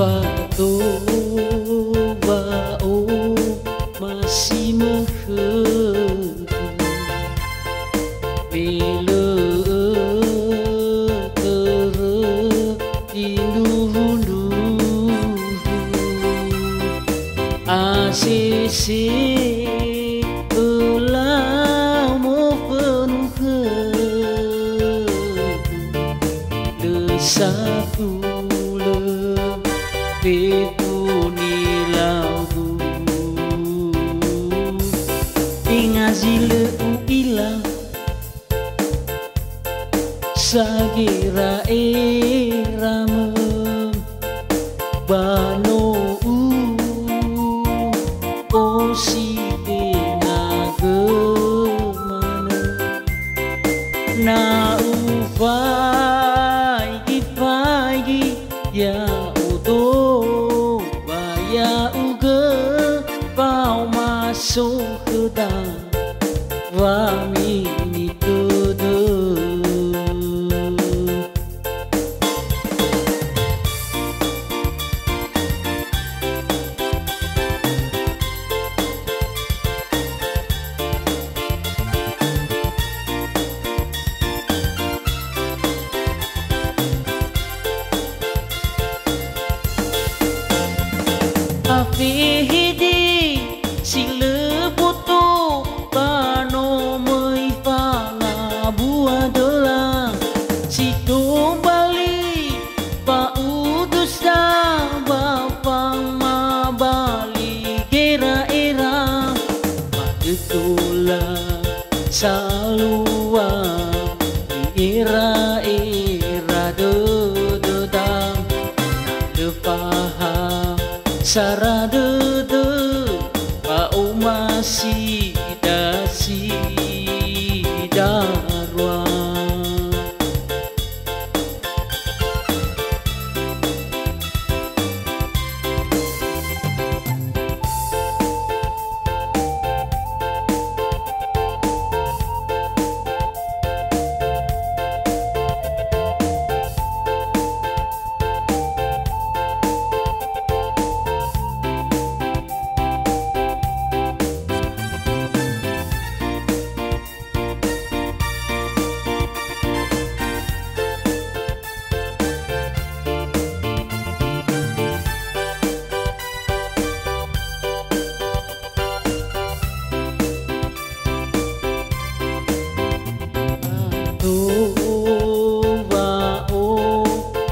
Fato bao masih meheu bila tere dindu asisi ulah mo penuh le satu Pepu nilau ingazile uilang sagira erame bano osi tengagemana na ufai gifai ya ya uga pau masuk ke dalam wami ni todo Afihidi sila buto pano may fanga buwa dola si tumbali paudus na bapang mabali gera era magtula sa luwa era era dododang lepahang sarada de pau masih dasi darwa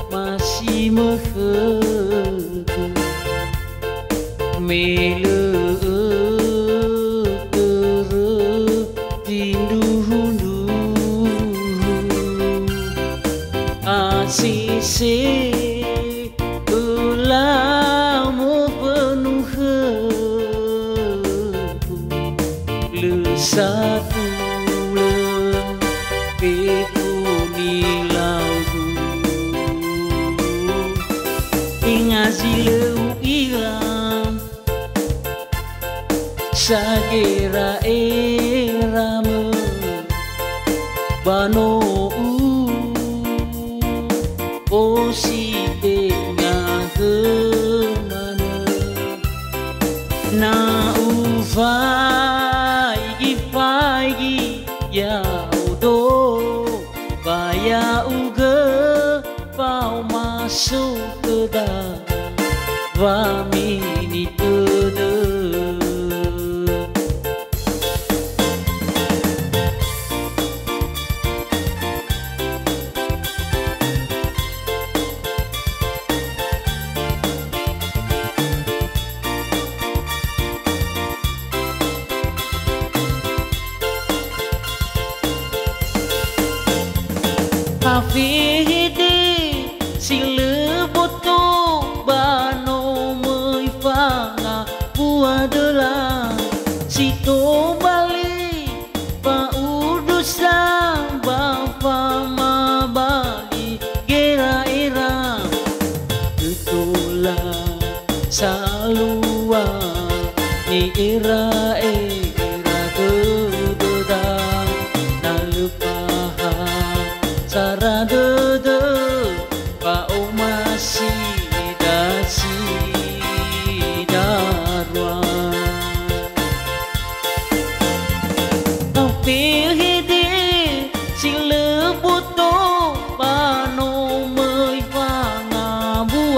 masih meheu mele tere dindu asisi ulah mo penuh le satu Pepu nilau ingazile uilang sagira erame bano osi tengagemana na ufai gifai ya Baya uga pau masuk ke dalam wami ni todo Afihidi sila boto bano may fanga buwa dola si tumbali paudus lang bapa mabali gera era itulah salua ni era era dododang nalupahan sarada de pau masih dasi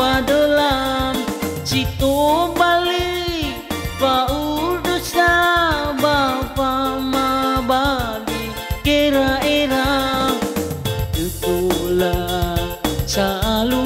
dalam situ balik paudus sa bapa mabali kira era itulah selalu